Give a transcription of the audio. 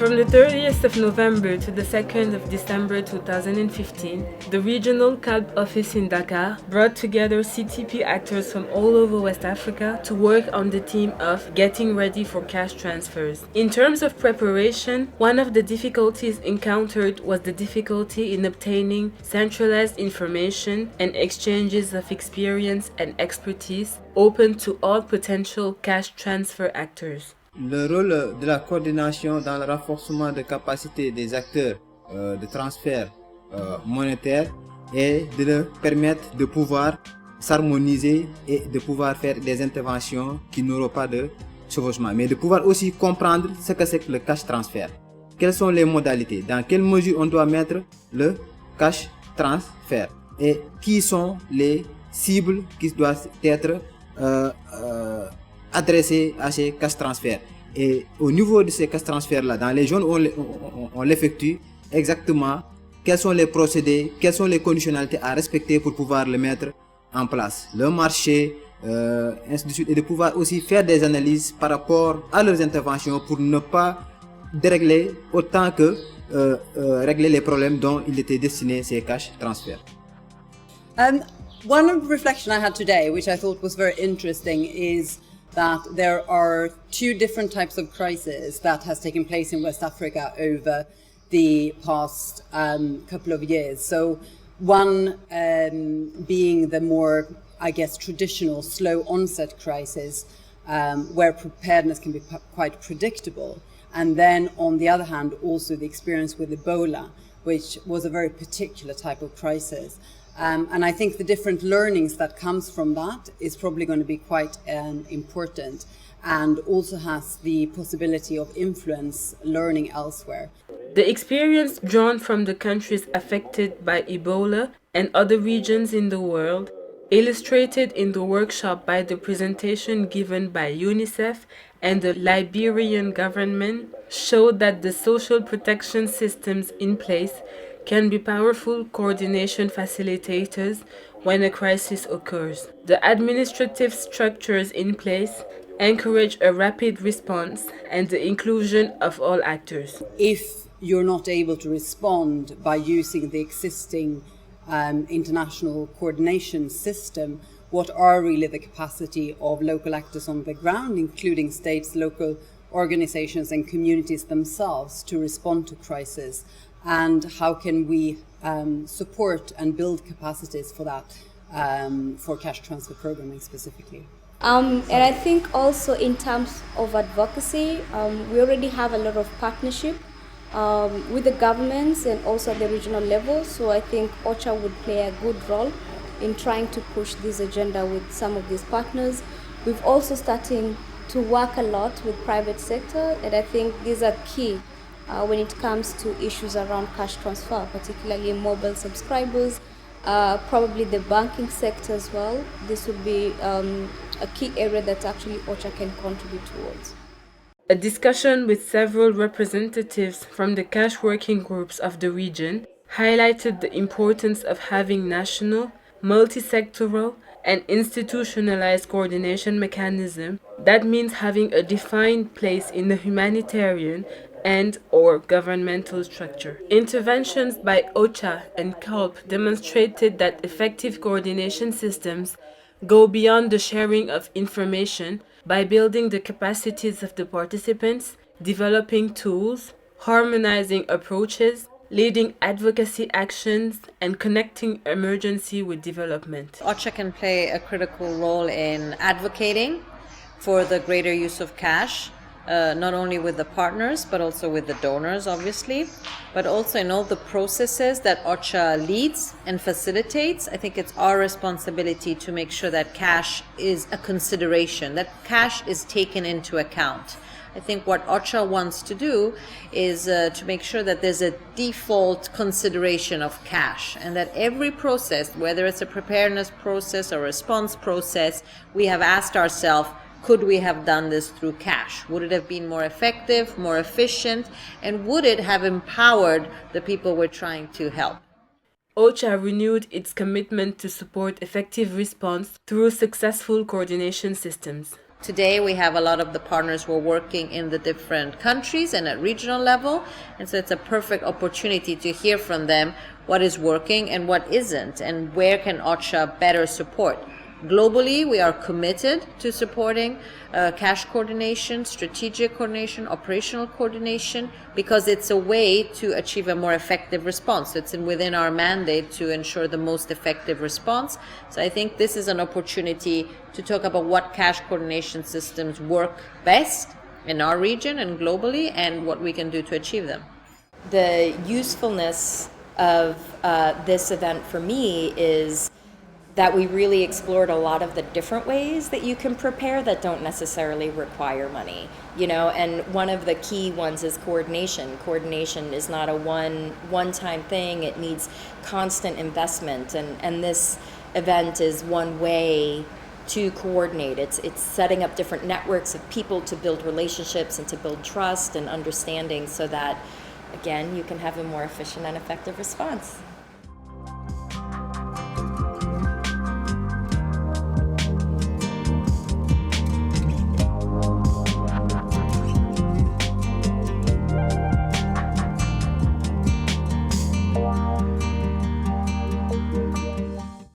From the 30th of November to the 2nd of December 2015, the regional CaLP office in Dakar brought together CTP actors from all over West Africa to work on the theme of getting ready for cash transfers. In terms of preparation, one of the difficulties encountered was the difficulty in obtaining centralized information and exchanges of experience and expertise open to all potential cash transfer actors. Le rôle de la coordination dans le renforcement de capacité des acteurs de transfert monétaire est de leur permettre de pouvoir s'harmoniser et de pouvoir faire des interventions qui n'auront pas de chevauchement, mais de pouvoir aussi comprendre ce que c'est que le cash transfert. Quelles sont les modalités, dans quelle mesure on doit mettre le cash transfert et qui sont les cibles qui doivent être adressés à ces cash transferts. Et au niveau de ces cash transferts-là, dans les zones où on l'effectue, exactement quels sont les procédés, quelles sont les conditionnalités à respecter pour pouvoir le mettre en place. Le marché, ainsi de suite, et de pouvoir aussi faire des analyses par rapport à leurs interventions pour ne pas dérégler autant que régler les problèmes dont il était destiné ces cash transferts. One reflection I had today, which I thought was very interesting, is that there are two different types of crises that has taken place in West Africa over the past couple of years. So one being the more, I guess, traditional slow onset crisis, where preparedness can be quite predictable. And then on the other hand, also the experience with Ebola, which was a very particular type of crisis. And I think the different learnings that comes from that is probably going to be quite important, and also has the possibility of influence learning elsewhere. The experience drawn from the countries affected by Ebola and other regions in the world, illustrated in the workshop by the presentation given by UNICEF and the Liberian government, showed that the social protection systems in place can be powerful coordination facilitators when a crisis occurs. The administrative structures in place encourage a rapid response and the inclusion of all actors. If you're not able to respond by using the existing international coordination system, what are really the capacity of local actors on the ground, including states, local organizations and communities themselves, to respond to crisis? And how can we support and build capacities for that, for cash transfer programming specifically? And I think also in terms of advocacy, we already have a lot of partnership with the governments and also at the regional level. So I think OCHA would play a good role in trying to push this agenda with some of these partners. We've also starting to work a lot with private sector, and I think these are key when it comes to issues around cash transfer, particularly mobile subscribers, probably the banking sector as well. This would be a key area that actually OCHA can contribute towards. A discussion with several representatives from the cash working groups of the region highlighted the importance of having national, multi-sectoral, and institutionalized coordination mechanism. That means having a defined place in the humanitarian and/or governmental structure. Interventions by OCHA and CaLP demonstrated that effective coordination systems go beyond the sharing of information by building the capacities of the participants, developing tools, harmonizing approaches, leading advocacy actions, and connecting emergency with development. OCHA can play a critical role in advocating for the greater use of cash, not only with the partners, but also with the donors, obviously, but also in all the processes that OCHA leads and facilitates. I think it's our responsibility to make sure that cash is a consideration, that cash is taken into account. I think what OCHA wants to do is to make sure that there's a default consideration of cash, and that every process, whether it's a preparedness process or response process, we have asked ourselves, could we have done this through cash? Would it have been more effective, more efficient, and would it have empowered the people we're trying to help? OCHA renewed its commitment to support effective response through successful coordination systems. Today we have a lot of the partners who are working in the different countries and at regional level, and so it's a perfect opportunity to hear from them what is working and what isn't, and where can OCHA better support. Globally, we are committed to supporting cash coordination, strategic coordination, operational coordination, because it's a way to achieve a more effective response. It's within our mandate to ensure the most effective response. So I think this is an opportunity to talk about what cash coordination systems work best in our region and globally, and what we can do to achieve them. The usefulness of this event for me is that we really explored a lot of the different ways that you can prepare that don't necessarily require money, and one of the key ones is coordination. Coordination is not a one-time thing. It needs constant investment, and this event is one way to coordinate. It's setting up different networks of people to build relationships and to build trust and understanding, so that, again, you can have a more efficient and effective response.